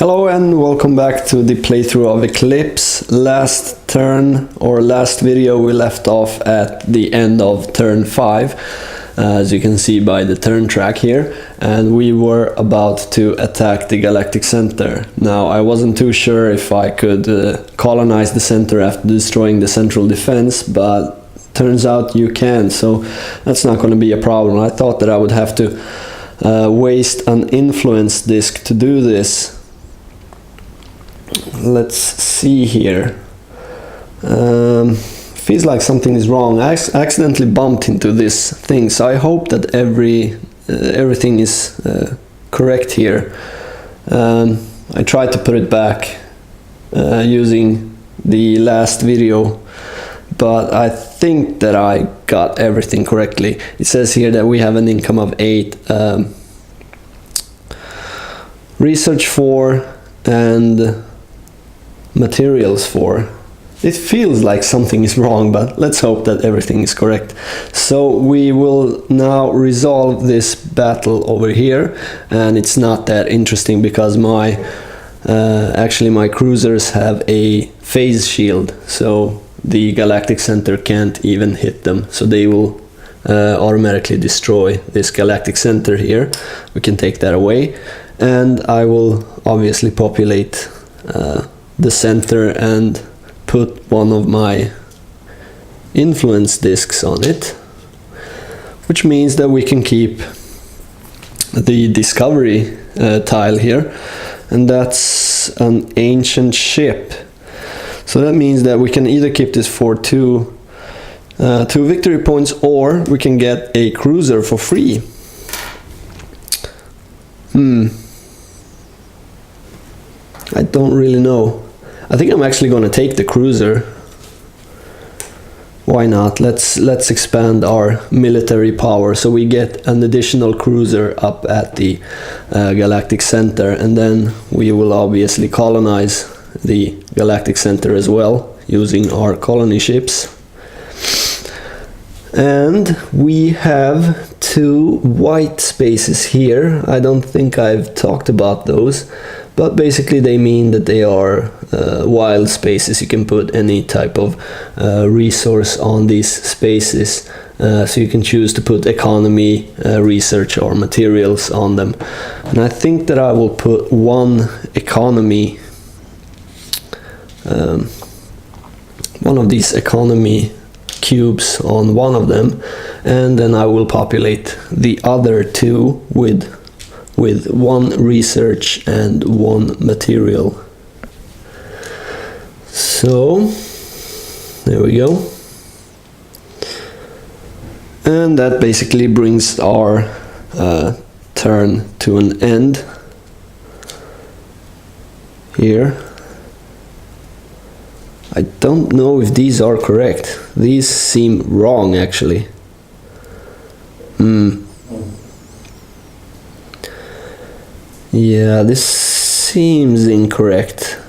Hello and welcome back to the playthrough of Eclipse. Last turn or last video we left off at the end of turn 5, as you can see by the turn track here, and we were about to attack the galactic center. Now I wasn't too sure if I could colonize the center after destroying the central defense, but turns out you can, so that's not going to be a problem. I thought that I would have to waste an influence disk to do this. Let's see here. Feels like something is wrong. I accidentally bumped into this thing, so I hope that everything is correct here. I tried to put it back using the last video, but I think that I got everything correctly. It says here that we have an income of 8, research 4, and materials 4. It feels like something is wrong, but let's hope that everything is correct. So we will now resolve this battle over here, and it's not that interesting because actually my cruisers have a phase shield, so the galactic center can't even hit them, so they will automatically destroy this galactic center here. We can take that away, and I will obviously populate the center and put one of my influence disks on it, which means that we can keep the discovery tile here, and that's an ancient ship. So that means that we can either keep this for two victory points, or we can get a cruiser for free. I don't really know. I think I'm actually going to take the cruiser. Why not? Let's expand our military power so we get an additional cruiser up at the galactic center, and then we will obviously colonize the galactic center as well using our colony ships. And we have 2 white spaces here. I don't think I've talked about those, but basically they mean that they are wild spaces. You can put any type of resource on these spaces, so you can choose to put economy, research, or materials on them. And I think that I will put one economy, one of these economy cubes on one of them, and then I will populate the other 2 with 1 research and 1 material. So there we go, and that basically brings our turn to an end here. I don't know if these are correct. These seem wrong, actually. Yeah, this seems incorrect.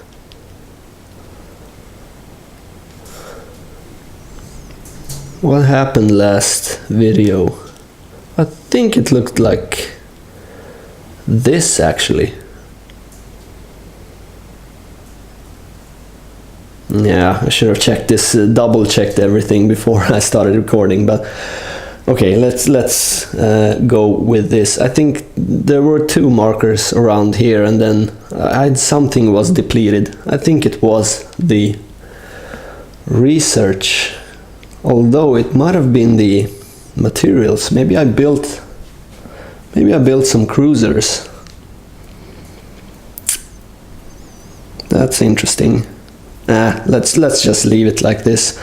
What happened last video? I think it looked like this, actually. Yeah, I should have checked this, double checked everything before I started recording, but okay, let's go with this. I think there were 2 markers around here, and then something was depleted. I think it was the research, although it might have been the materials. Maybe I built some cruisers. That's interesting. Let's just leave it like this.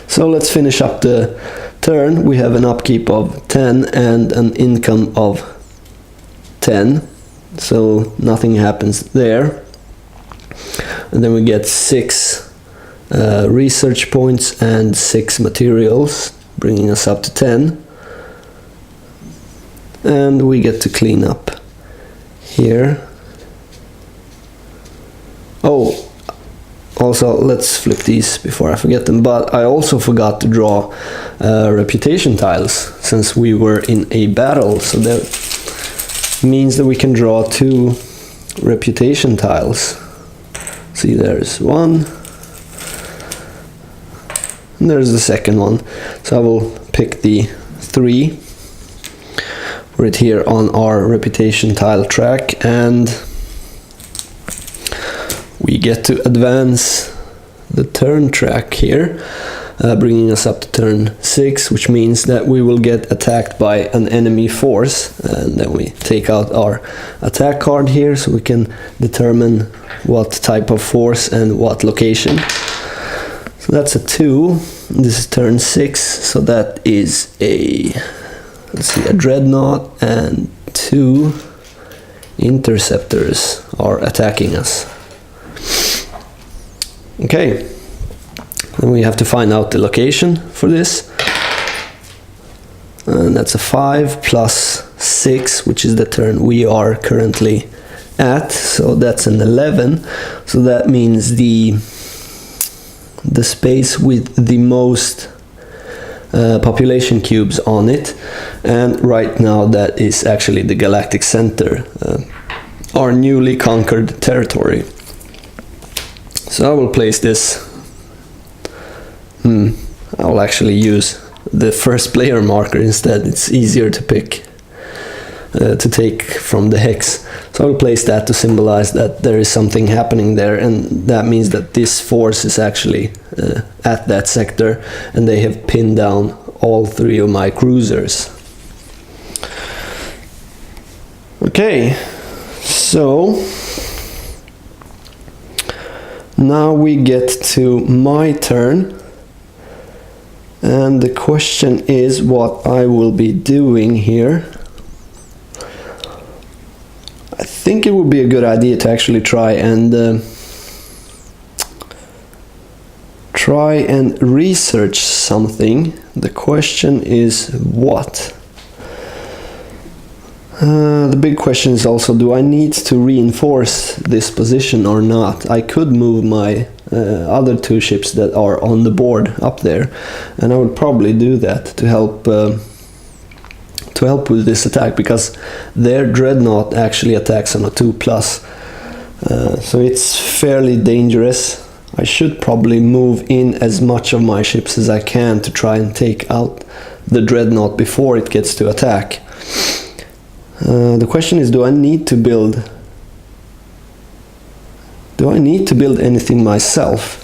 So let's finish up the turn. We have an upkeep of 10 and an income of 10, so nothing happens there. And then we get 6 research points and 6 materials, bringing us up to 10. And we get to clean up here. Oh, also, let's flip these before I forget them, but I also forgot to draw reputation tiles since we were in a battle, so that means that we can draw 2 reputation tiles. See, there's one, and there's the second one. So I will pick the 3 right here on our reputation tile track, and we get to advance the turn track here, bringing us up to turn 6, which means that we will get attacked by an enemy force, and then we take out our attack card here so we can determine what type of force and what location. So that's a 2. This is turn 6, so that is a, let's see, a dreadnought and 2 interceptors are attacking us. Okay, then we have to find out the location for this, and that's a 5 plus 6, which is the turn we are currently at, so that's an 11. So that means the space with the most population cubes on it, and right now that is actually the galactic center, our newly conquered territory. So I will place this. I will actually use the first player marker instead. It's easier to pick, to take from the hex. So I will place that to symbolize that there is something happening there, and that means that this force is actually at that sector, and they have pinned down all 3 of my cruisers. Okay, so now we get to my turn, and the question is what I will be doing here. I think it would be a good idea to actually try and research something. The question is what? The big question is also, do I need to reinforce this position or not? I could move my other 2 ships that are on the board up there, and I would probably do that to help with this attack, because their dreadnought actually attacks on a 2+, so it's fairly dangerous. I should probably move in as much of my ships as I can to try and take out the dreadnought before it gets to attack. The question is, do I need to build anything myself?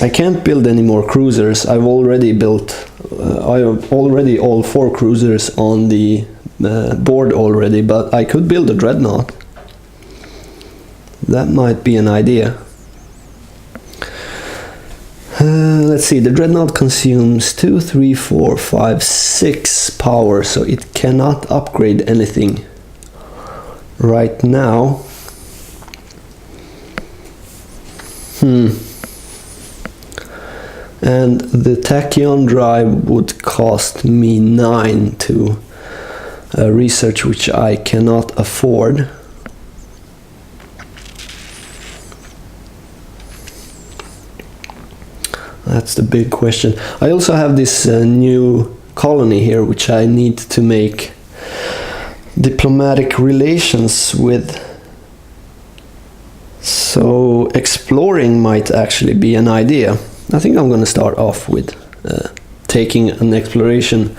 I can't build any more cruisers. I've already built all 4 cruisers on the board already, but I could build a dreadnought. That might be an idea. Let's see, the dreadnought consumes 2, 3, 4, 5, 6 power, so it cannot upgrade anything right now. And the tachyon drive would cost me 9 to research, which I cannot afford. That's the big question. I also have this new colony here, which I need to make diplomatic relations with. So exploring might actually be an idea. I think I'm going to start off with taking an exploration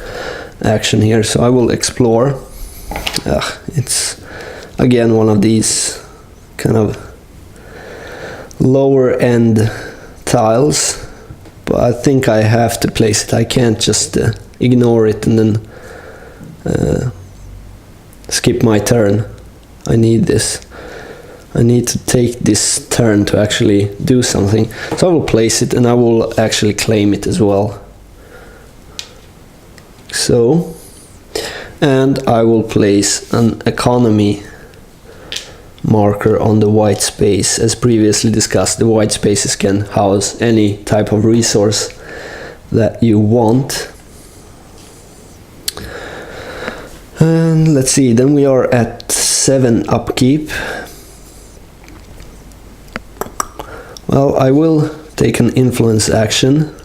action here. So I will explore. It's again one of these kind of lower end tiles, but I think I have to place it. I can't just ignore it and then skip my turn. I need this. I need to take this turn to actually do something. So I will place it, and I will actually claim it as well. So, and I will place an economy marker on the white space. As previously discussed, the white spaces can house any type of resource that you want. And let's see, then we are at 7 upkeep. Well, I will take an influence action,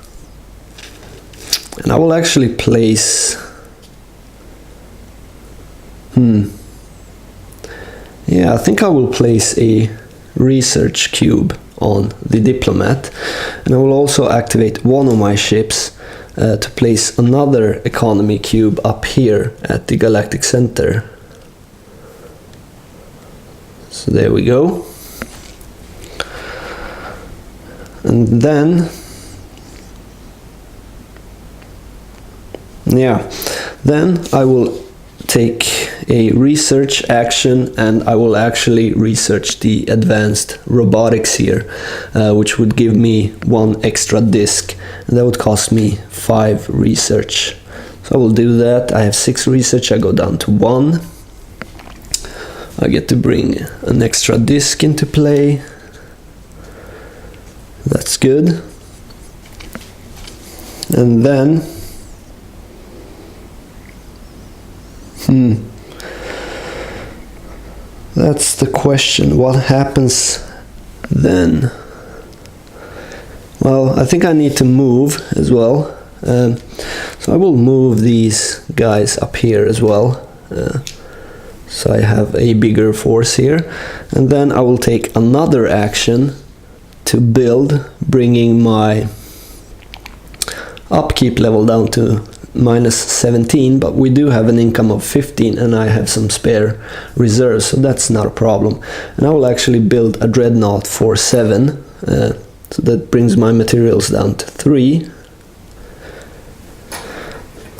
and I will actually place Yeah, I think I will place a research cube on the diplomat, and I will also activate one of my ships to place another economy cube up here at the galactic center. So there we go. And then I will take a research action, and I will actually research the advanced robotics here, which would give me 1 extra disk, and that would cost me 5 research. So I will do that. I have 6 research, I go down to 1. I get to bring an extra disk into play. That's good. And then that's the question. What happens then? Well, I think I need to move as well. So I will move these guys up here as well. So I have a bigger force here. And then I will take another action to build, bringing my upkeep level down to -17, but we do have an income of 15 and I have some spare reserves, so that's not a problem. And I will actually build a dreadnought for 7, so that brings my materials down to 3.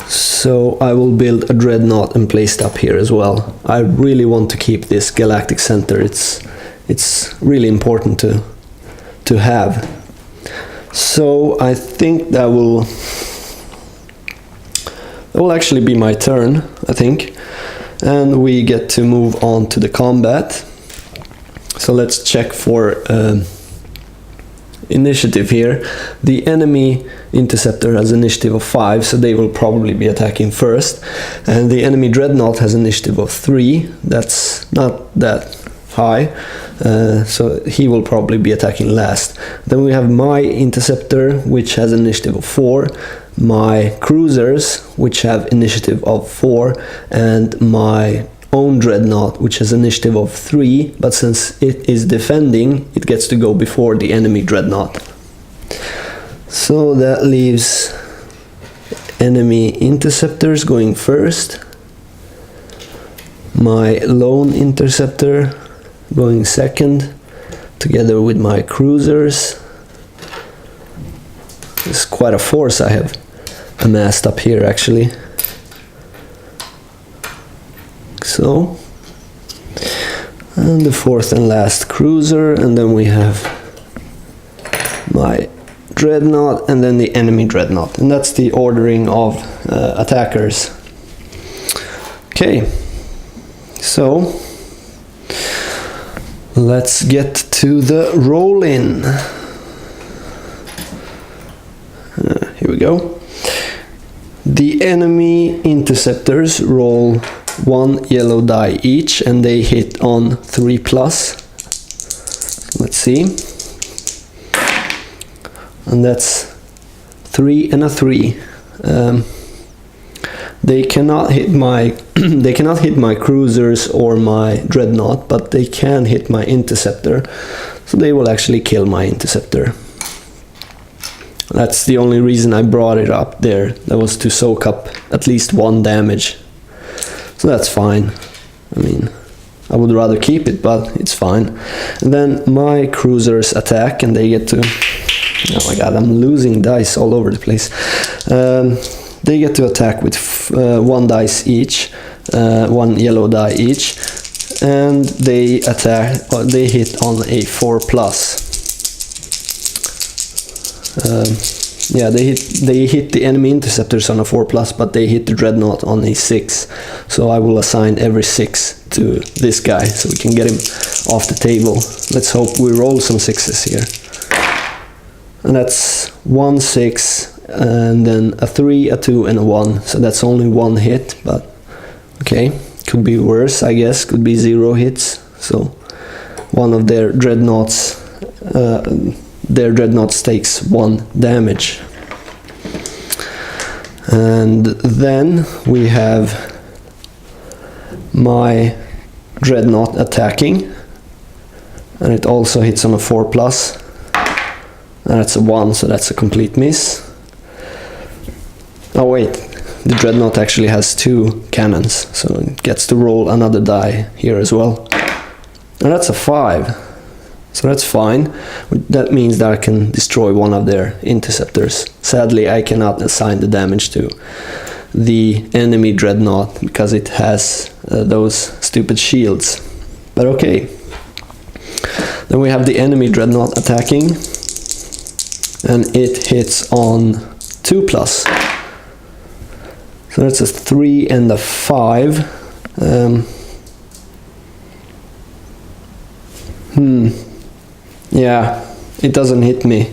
So I will build a dreadnought and place it up here as well. I really want to keep this galactic center. It's really important to have. So I think that will actually be my turn, I think. And we get to move on to the combat. So let's check for initiative here. The enemy interceptor has initiative of 5, so they will probably be attacking first. And the enemy dreadnought has initiative of 3. That's not that high, so he will probably be attacking last. Then we have my interceptor, which has initiative of 4, my cruisers, which have initiative of 4, and my own dreadnought, which has initiative of 3, but since it is defending, it gets to go before the enemy dreadnought. So that leaves enemy interceptors going first, my lone interceptor going second, together with my cruisers. It's quite a force I have amassed up here, actually. So, and the fourth and last cruiser, and then we have my dreadnought, and then the enemy dreadnought, and that's the ordering of attackers. Okay, so let's get to the roll-in. Here we go. The enemy interceptors roll 1 yellow die each, and they hit on 3+. Let's see. And that's 3 and a 3. They cannot hit my they cannot hit my cruisers or my dreadnought, but they can hit my interceptor, so they will actually kill my interceptor. That's the only reason I brought it up there. That was to soak up at least 1 damage. So that's fine. I mean, I would rather keep it, but it's fine. And then my cruisers attack, and they get to... Oh my god, I'm losing dice all over the place. They get to attack with 1 dice each, 1 yellow die each, and they attack. They hit on a 4+. Yeah, they hit the enemy interceptors on a 4+, but they hit the dreadnought on a 6. So I will assign every 6 to this guy, so we can get him off the table. Let's hope we roll some 6s here. And that's 1 6, and then a 3, a 2, and a 1. So that's only 1 hit, but okay, could be worse, I guess. Could be 0 hits. So one of their dreadnoughts. Their dreadnought takes 1 damage. And then we have my dreadnought attacking, and it also hits on a 4+, and that's a 1, so that's a complete miss. Oh wait, the dreadnought actually has 2 cannons, so it gets to roll another die here as well. And that's a 5, so that's fine. That means that I can destroy one of their interceptors. Sadly, I cannot assign the damage to the enemy dreadnought because it has those stupid shields. But okay. Then we have the enemy dreadnought attacking, and it hits on 2+. So that's a 3 and a 5. Yeah, it doesn't hit me.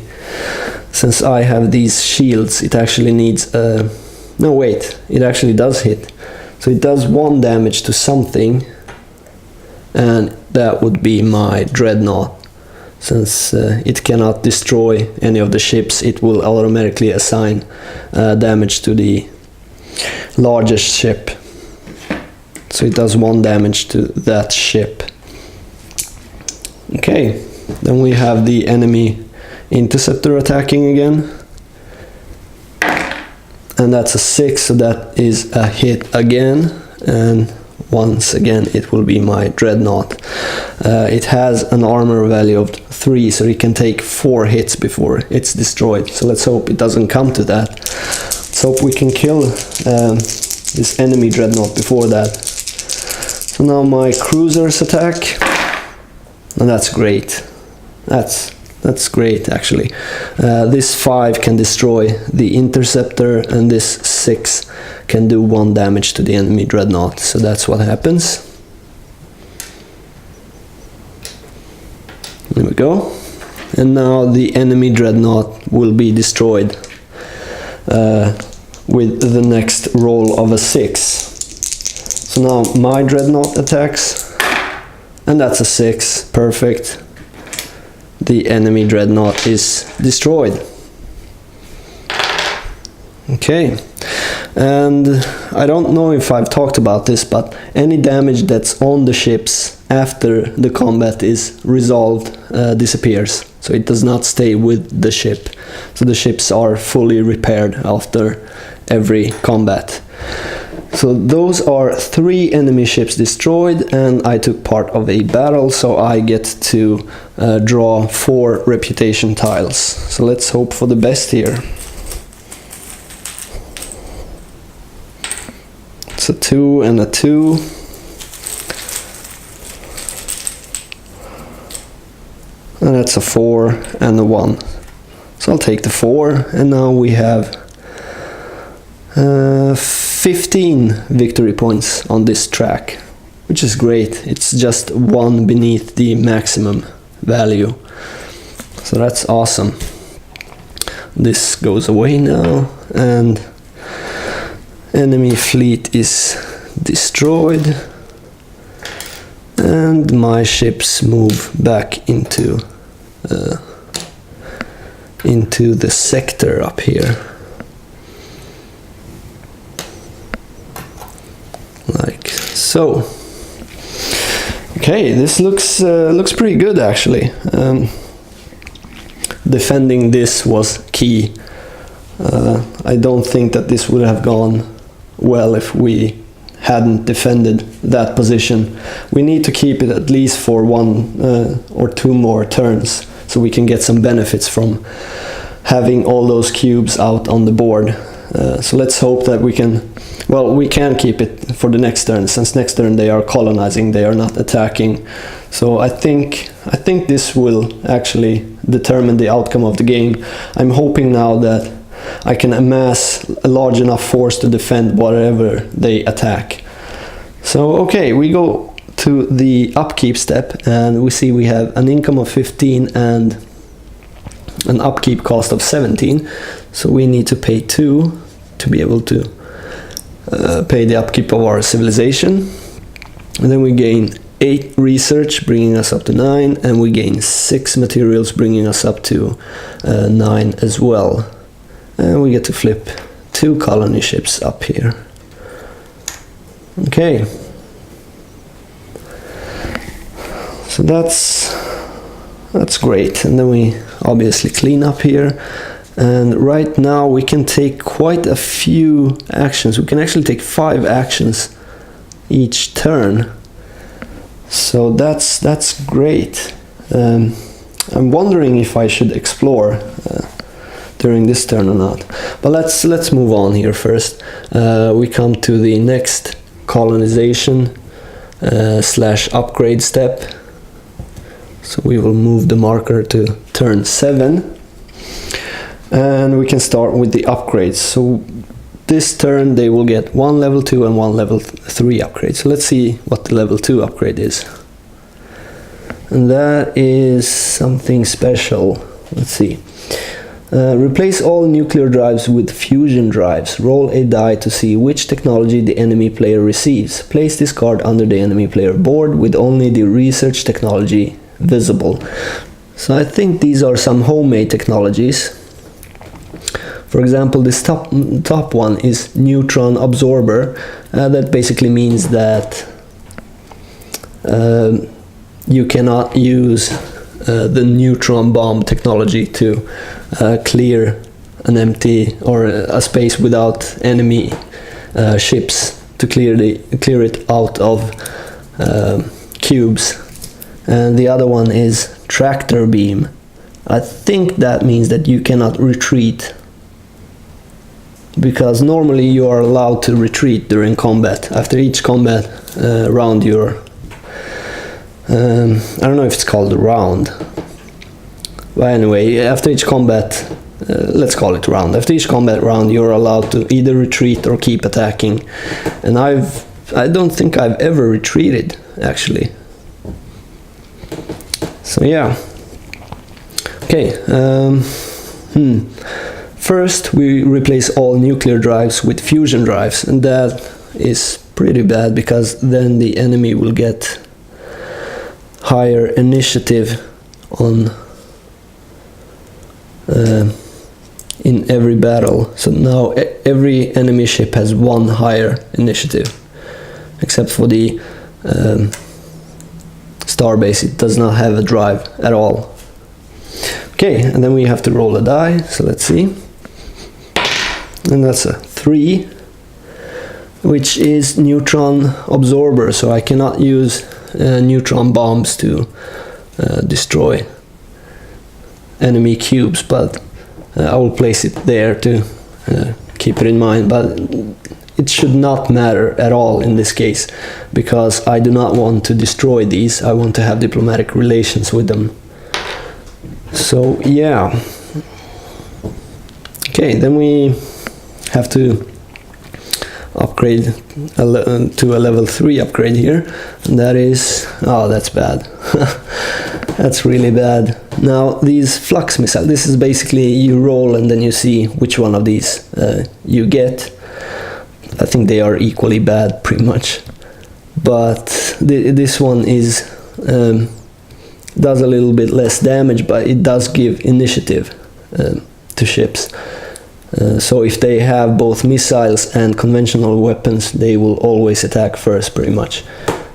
Since I have these shields, it actually needs a... No, wait, it actually does hit. So it does 1 damage to something, and that would be my dreadnought. Since it cannot destroy any of the ships, it will automatically assign damage to the largest ship. So it does 1 damage to that ship. Okay, then we have the enemy interceptor attacking again. And that's a 6, so that is a hit again. And once again it will be my dreadnought. It has an armor value of 3, so it can take 4 hits before it's destroyed. So let's hope it doesn't come to that. Let's hope we can kill this enemy dreadnought before that. So now my cruisers attack, and that's great. That's great actually. This 5 can destroy the interceptor, and this 6 can do 1 damage to the enemy dreadnought. So that's what happens. There we go. And now the enemy dreadnought will be destroyed with the next roll of a 6. So now my dreadnought attacks, and that's a 6. Perfect. The enemy dreadnought is destroyed. Okay, and I don't know if I've talked about this, but any damage that's on the ships after the combat is resolved disappears. So it does not stay with the ship. So the ships are fully repaired after every combat. So those are 3 enemy ships destroyed, and I took part of a battle, so I get to draw 4 reputation tiles. So let's hope for the best here. It's a 2 and a 2. And that's a 4 and a 1. So I'll take the 4, and now we have 15 victory points on this track, which is great. It's just 1 beneath the maximum value. So that's awesome. This goes away now, and enemy fleet is destroyed, and my ships move back into the sector up here. Like so. Okay, this looks pretty good actually. Defending this was key. I don't think that this would have gone well if we hadn't defended that position. We need to keep it at least for 1 or 2 more turns, so we can get some benefits from having all those cubes out on the board. So let's hope that we can keep it for the next turn, since next turn they are colonizing, they are not attacking. So I think this will actually determine the outcome of the game. I'm hoping now that I can amass a large enough force to defend whatever they attack. So okay, we go to the upkeep step, and we see we have an income of 15 and an upkeep cost of 17. So we need to pay 2 to be able to pay the upkeep of our civilization. And then we gain 8 research, bringing us up to 9, and we gain 6 materials, bringing us up to 9 as well. And we get to flip 2 colony ships up here. Okay. So that's great. And then we obviously clean up here. And right now we can take quite a few actions. We can actually take 5 actions each turn. So that's great. I'm wondering if I should explore during this turn or not. But let's move on here first. We come to the next colonization / upgrade step. So we will move the marker to turn 7. And we can start with the upgrades. So this turn they will get 1 level 2 and 1 level 3 upgrade. So let's see what the level 2 upgrade is. And that is something special. Let's see. Replace all nuclear drives with fusion drives. Roll a die to see which technology the enemy player receives. Place this card under the enemy player board with only the research technology visible. So I think these are some homemade technologies. For example, this top one is neutron absorber. That basically means that you cannot use the neutron bomb technology to clear an empty or a space without enemy ships, to clear it out of cubes. And the other one is tractor beam. I think that means that you cannot retreat, because normally you are allowed to retreat during combat. After each combat round you're I don't know if it's called a round, but anyway, after each combat, let's call it round. After each combat round you're allowed to either retreat or keep attacking. And I don't think I've ever retreated, actually. So yeah. Okay. First, we replace all nuclear drives with fusion drives, and that is pretty bad because then the enemy will get higher initiative on in every battle. So now every enemy ship has 1 higher initiative, except for the starbase. It does not have a drive at all. Okay, and then we have to roll a die. So let's see. And that's a 3, which is neutron absorber, so I cannot use neutron bombs to destroy enemy cubes, but I will place it there to keep it in mind. But it should not matter at all in this case, because I do not want to destroy these. I want to have diplomatic relations with them. So yeah. Okay, then we have to upgrade to a level 3 upgrade here, and that is, oh, that's bad. That's really bad. Now these flux missiles, this is basically you roll and then you see which one of these you get. I think they are equally bad pretty much, but this one is does a little bit less damage, but it does give initiative to ships. So if they have both missiles and conventional weapons, they will always attack first pretty much.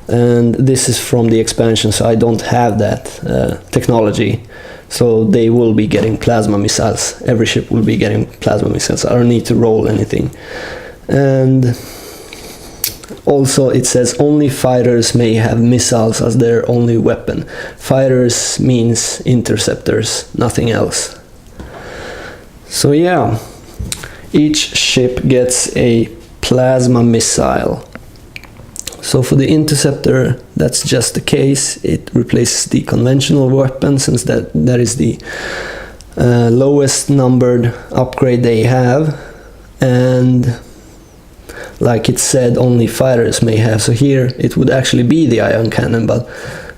And this is from the expansion, so I don't have that technology. So they will be getting plasma missiles. Every ship will be getting plasma missiles. I don't need to roll anything. And also it says only fighters may have missiles as their only weapon. Fighters means interceptors, nothing else. So yeah. Each ship gets a plasma missile. So for the interceptor, that's just the case. It replaces the conventional weapon, since that is the lowest numbered upgrade they have. And like it said, only fighters may have. So here it would actually be the ion cannon, but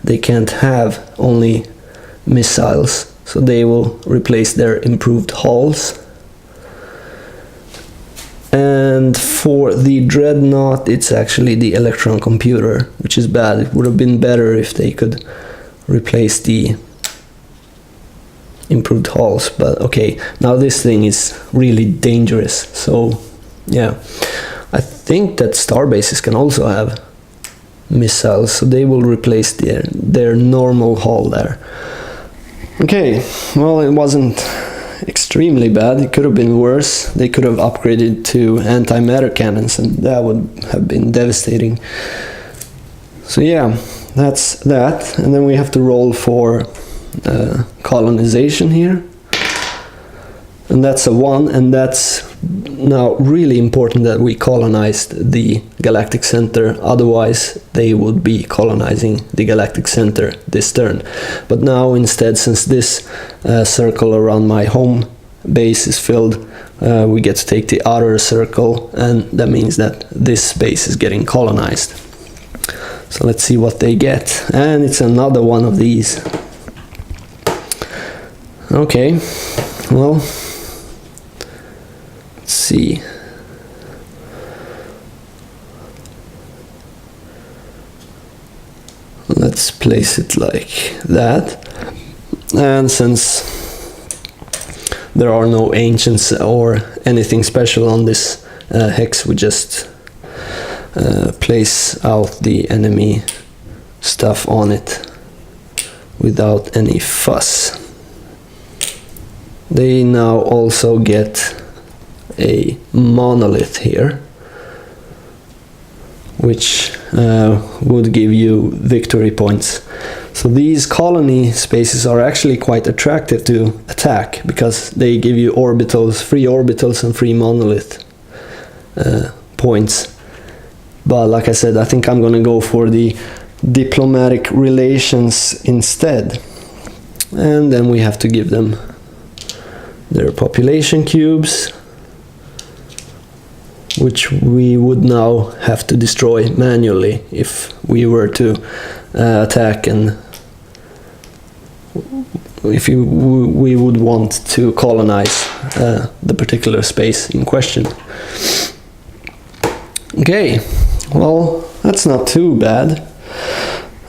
they can't have only missiles. So they will replace their improved hulls. And for the dreadnought, it's actually the electron computer, which is bad. It would have been better if they could replace the improved hulls, but okay. Now this thing is really dangerous, so yeah. I think that star bases can also have missiles, so they will replace their normal hull there. Okay, well, it wasn't extremely bad. It could have been worse. They could have upgraded to anti-matter cannons, and that would have been devastating. So yeah, that's that. And then we have to roll for colonization here. And that's a 1, and that's now really important that we colonized the galactic center, otherwise they would be colonizing the galactic center this turn. But now instead, since this circle around my home base is filled, we get to take the outer circle, and that means that this space is getting colonized. So let's see what they get, and it's another one of these. Okay, well, see. Let's place it like that. And since there are no ancients or anything special on this hex, we just place out the enemy stuff on it without any fuss. They now also get a monolith here, which would give you victory points. So these colony spaces are actually quite attractive to attack because they give you orbitals, free orbitals and free monolith points. But like I said, I think I'm gonna go for the diplomatic relations instead. And then we have to give them their population cubes, which we would now have to destroy manually if we were to attack, and if we would want to colonize the particular space in question. Okay, well, that's not too bad.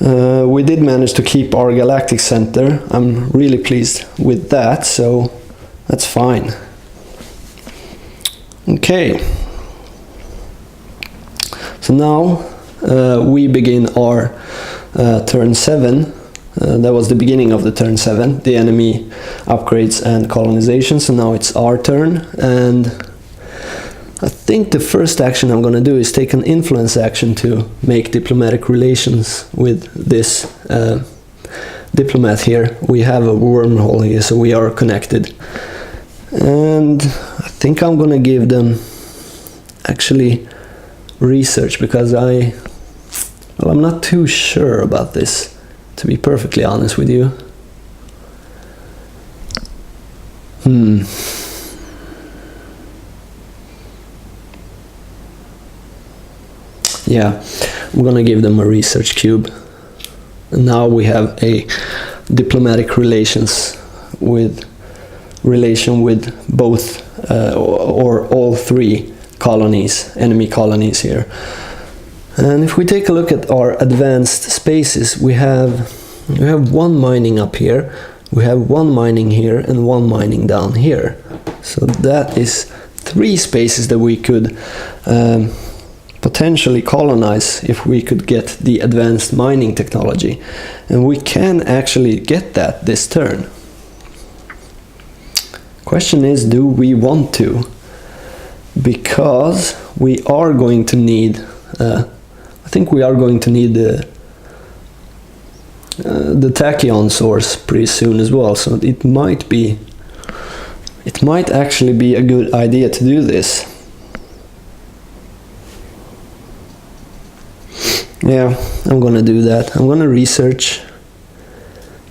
We did manage to keep our galactic center. I'm really pleased with that, so that's fine. Okay. So now we begin our turn 7. That was the beginning of the turn 7. The enemy upgrades and colonization. So now it's our turn, and I think the first action I'm gonna do is take an influence action to make diplomatic relations with this diplomat here. We have a wormhole here, so we are connected. And I think I'm gonna give them actually research, because I'm not too sure about this, to be perfectly honest with you. Yeah, I'm gonna give them a research cube. And now we have a diplomatic relations with both or all 3 colonies, enemy colonies here. And if we take a look at our advanced spaces, we have 1 mining up here, we have 1 mining here, and 1 mining down here. So that is 3 spaces that we could potentially colonize if we could get the advanced mining technology. And we can actually get that this turn. Question is, do we want to? Because we are going to need, I think we are going to need the tachyon source pretty soon as well, so it might actually be a good idea to do this. Yeah, I'm gonna do that. I'm gonna research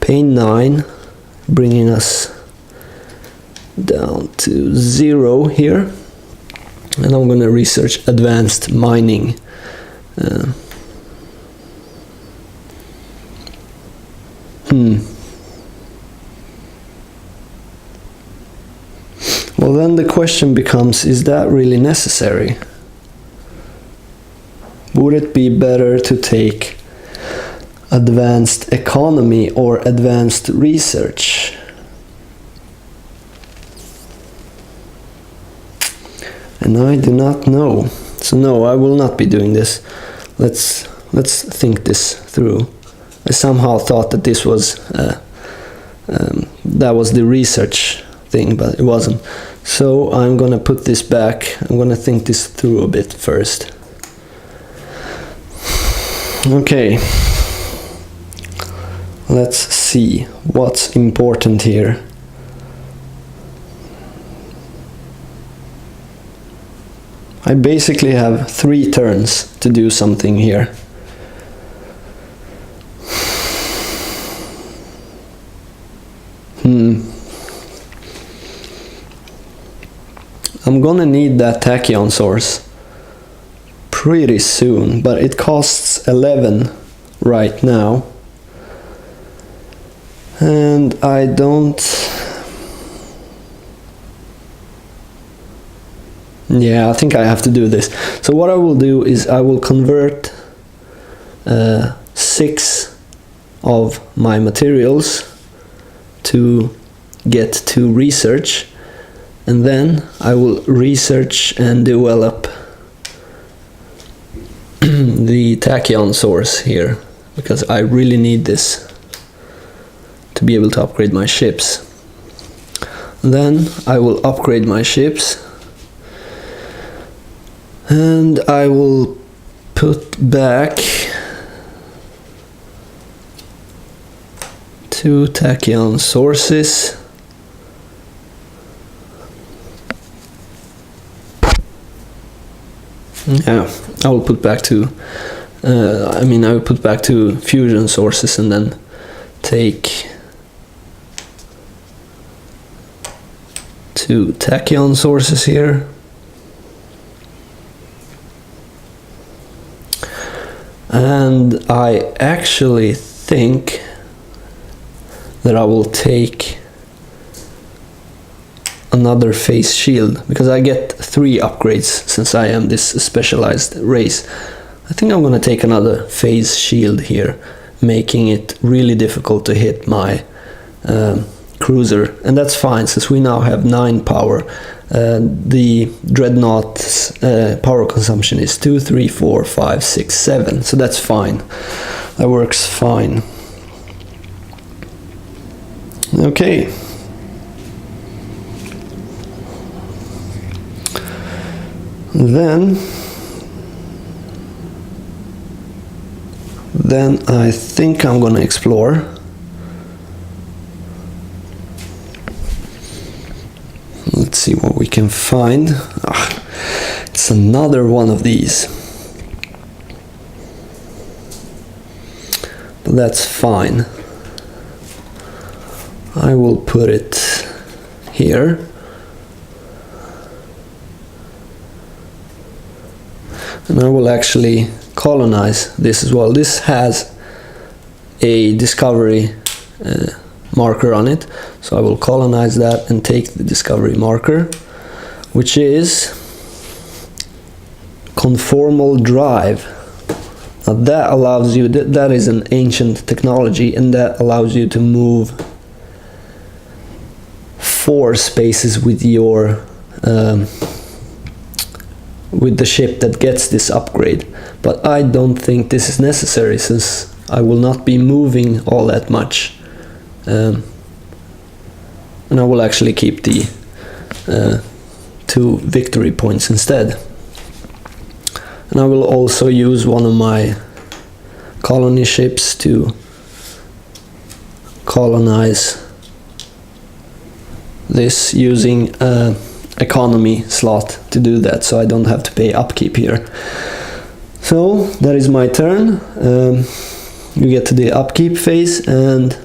pain 9, bringing us down to 0 here. And I'm going to research advanced mining. Well, then the question becomes, is that really necessary? Would it be better to take advanced economy or advanced research? And I do not know. So no, I will not be doing this. Let's let's think this through. I somehow thought that this was that was the research thing, but it wasn't. So I'm gonna put this back. I'm gonna think this through a bit first. Okay, let's see what's important here. I basically have 3 turns to do something here. I'm gonna need that tachyon source pretty soon, but it costs 11 right now. And I don't... Yeah, I think I have to do this. So what I will do is I will convert 6 of my materials to get to research, and then I will research and develop the tachyon source here, because I really need this to be able to upgrade my ships. Then I will upgrade my ships, and I will put back 2 tachyon sources. Yeah, I will put back 2. I will put back 2 fusion sources and then take 2 tachyon sources here. And I actually think that I will take another phase shield, because I get 3 upgrades since I am this specialized race. I think I'm gonna take another phase shield here, making it really difficult to hit my cruiser, and that's fine since we now have 9 power. The dreadnought's power consumption is 2, 3, 4, 5, 6, 7, so that's fine. That works fine. Okay. Then I think I'm gonna explore. Let's see what we can find. It's another one of these. But that's fine. I will put it here. And I will actually colonize this as well. This has a discovery marker on it, so I will colonize that and take the discovery marker, which is conformal drive. Now that allows you, that is an ancient technology, and that allows you to move 4 spaces with your with the ship that gets this upgrade. But I don't think this is necessary since I will not be moving all that much. And I will actually keep the 2 victory points instead. And I will also use one of my colony ships to colonize this using economy slot to do that, so I don't have to pay upkeep here. So that is my turn. You get to the upkeep phase, and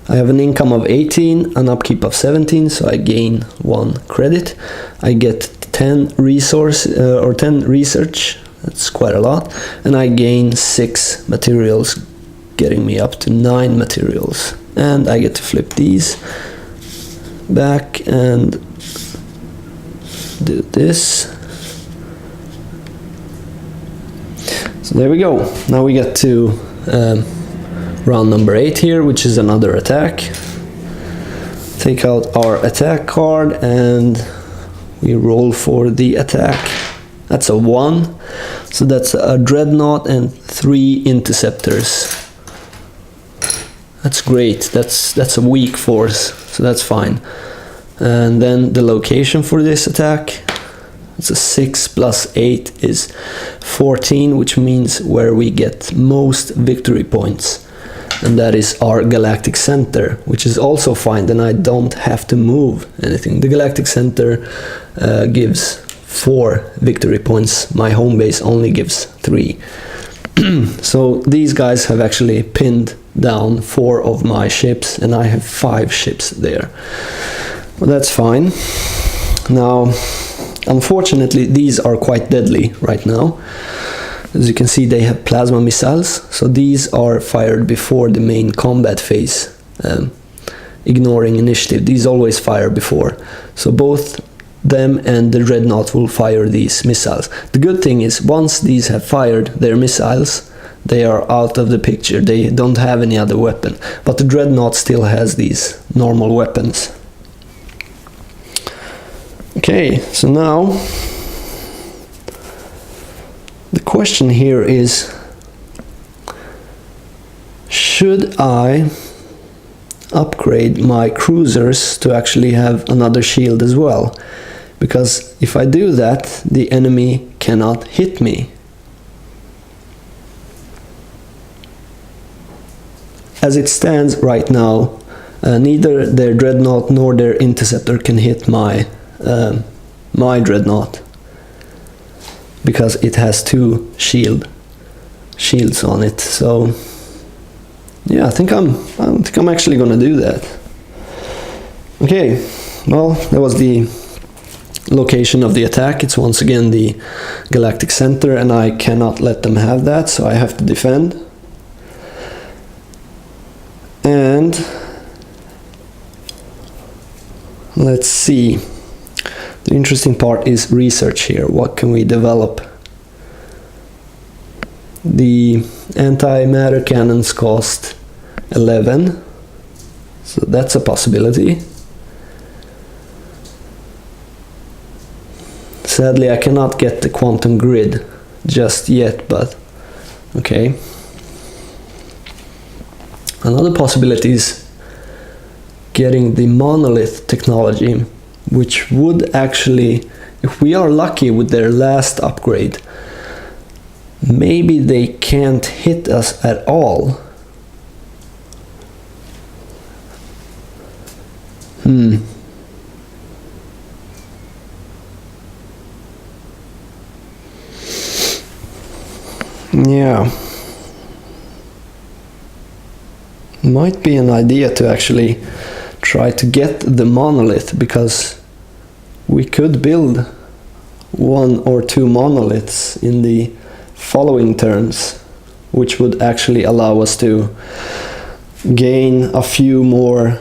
I have an income of 18, an upkeep of 17, so I gain 1 credit. I get 10 resource or 10 research. That's quite a lot, and I gain 6 materials, getting me up to 9 materials. And I get to flip these back and do this. So there we go. Now we get to round number 8 here, which is another attack. Take out our attack card and we roll for the attack That's a 1. So that's a dreadnought and 3 interceptors. That's great. That's a weak force, so that's fine. And then the location for this attack, it's a 6 plus 8 is 14, which means where we get most victory points. And that is our galactic center, which is also fine, then I don't have to move anything. The galactic center gives 4 victory points. My home base only gives 3. So these guys have actually pinned down 4 of my ships, and I have 5 ships there. Well, that's fine. Now, unfortunately, these are quite deadly right now. As you can see, they have plasma missiles, so these are fired before the main combat phase, ignoring initiative. These always fire before, so both them and the dreadnought will fire these missiles. The good thing is, once these have fired their missiles, they are out of the picture. They don't have any other weapon, but the dreadnought still has these normal weapons. Okay, so now the question here is, should I upgrade my cruisers to actually have another shield as well? Because if I do that, the enemy cannot hit me. As it stands right now, neither their dreadnought nor their interceptor can hit my dreadnought, because it has 2 shields on it. So yeah, I think I'm actually gonna do that. Okay, well, that was the location of the attack. It's once again the galactic center, and I cannot let them have that, so I have to defend. And let's see. The interesting part is research here. What can we develop? The antimatter cannons cost 11, so that's a possibility. Sadly, I cannot get the quantum grid just yet, but okay. Another possibility is getting the monolith technology, which would actually, if we are lucky with their last upgrade, maybe they can't hit us at all. Yeah. Might be an idea to actually try to get the monolith, because we could build 1 or 2 monoliths in the following turns, which would actually allow us to gain a few more,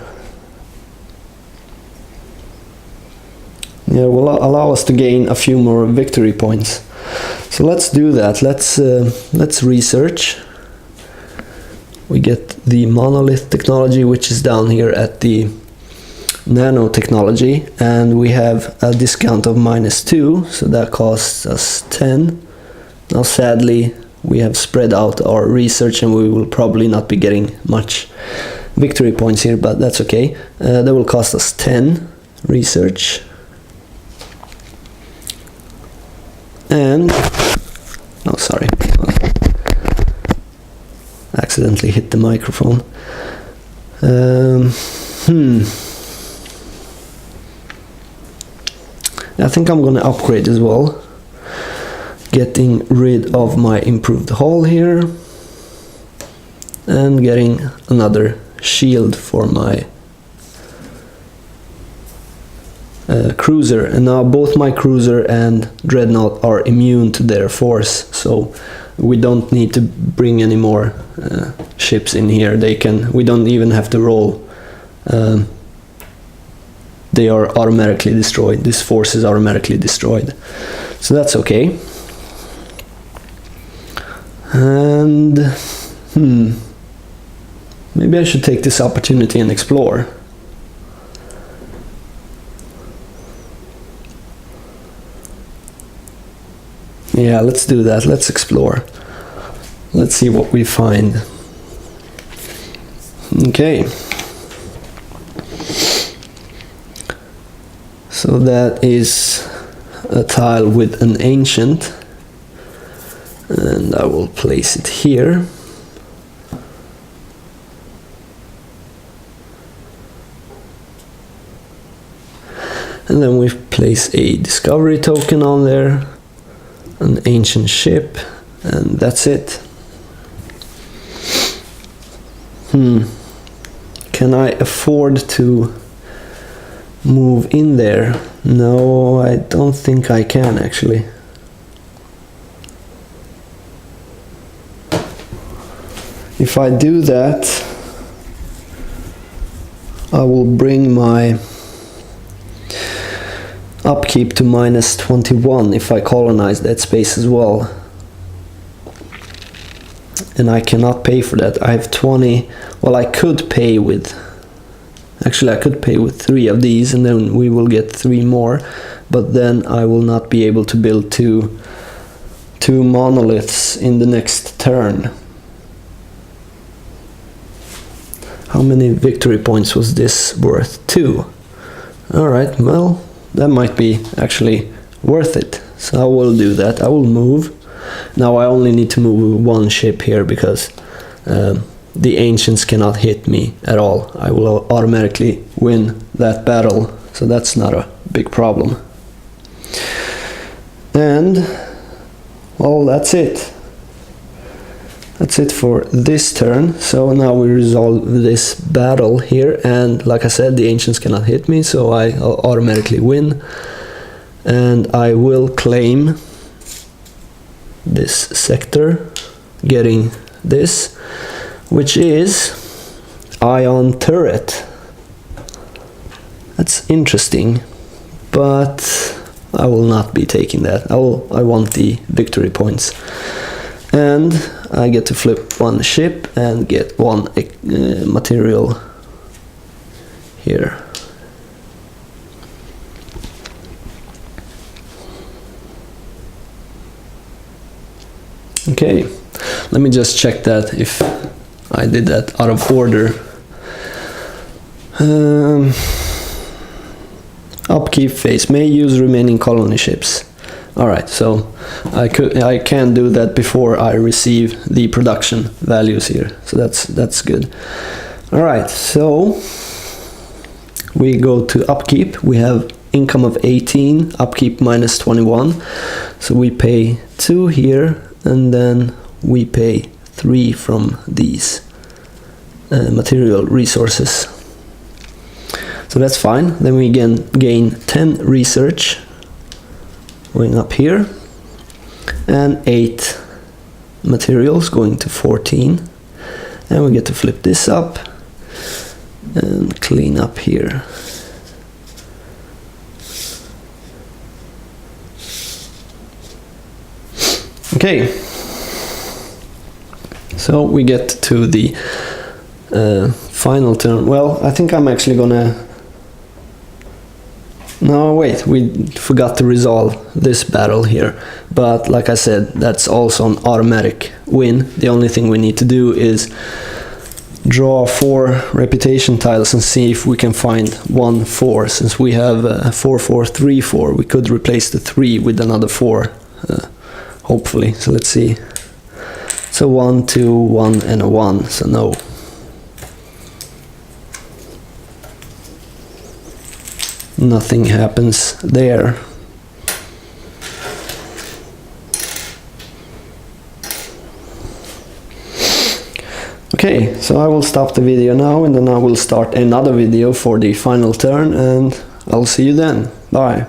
will allow us to gain a few more victory points. So let's do that. Let's research. We get the monolith technology, which is down here at the nanotechnology, and we have a discount of -2, so that costs us 10. Now sadly, we have spread out our research, and we will probably not be getting much victory points here, but that's okay. That will cost us 10 research. And oh, sorry, accidentally hit the microphone. I think I'm gonna upgrade as well, getting rid of my improved hull here and getting another shield for my cruiser. And now both my cruiser and dreadnought are immune to their force, so we don't need to bring any more ships in here. We don't even have to roll. They are automatically destroyed. This force is automatically destroyed, so that's okay. And maybe I should take this opportunity and explore. Yeah, let's do that. Let's explore. Let's see what we find. Okay. So that is a tile with an ancient. And I will place it here. And then we place a discovery token on there, an ancient ship, and that's it. Can I afford to move in there? No, I don't think I can actually. If I do that, I will bring my upkeep to -21 if I colonize that space as well. And I cannot pay for that. I have 20. Well, I could pay with... Actually, I could pay with 3 of these, and then we will get 3 more. But then I will not be able to build two monoliths in the next turn. How many victory points was this worth? 2. Alright, well, that might be actually worth it. So I will do that. I will move. Now I only need to move 1 ship here because the ancients cannot hit me at all. I will automatically win that battle, so that's not a big problem. And well, that's it. That's it for this turn. So now we resolve this battle here, and like I said, the ancients cannot hit me, so I automatically win. And I will claim this sector, getting this, which is ion turret. That's interesting, but I will not be taking that. I want the victory points. And I get to flip 1 ship and get 1 material here. Okay, let me just check that if I did that out of order. Upkeep phase may use remaining colony ships. Alright, so I can do that before I receive the production values here, so that's good. Alright, so we go to upkeep. We have income of 18, upkeep -21, so we pay 2 here, and then we pay 3 from these material resources. So that's fine. Then we gain 10 research going up here, and 8 materials going to 14, and we get to flip this up and clean up here. Okay, so we get to the final turn. Well, I think I'm actually gonna... No, wait, we forgot to resolve this battle here. But like I said, that's also an automatic win. The only thing we need to do is draw 4 reputation tiles and see if we can find 1-4. Since we have 4-4-3-4, we could replace the 3 with another 4. Hopefully, so let's see. So 1, 2, 1 and a 1, so no. Nothing happens there. Okay, so I will stop the video now, and then I will start another video for the final turn, and I'll see you then. Bye.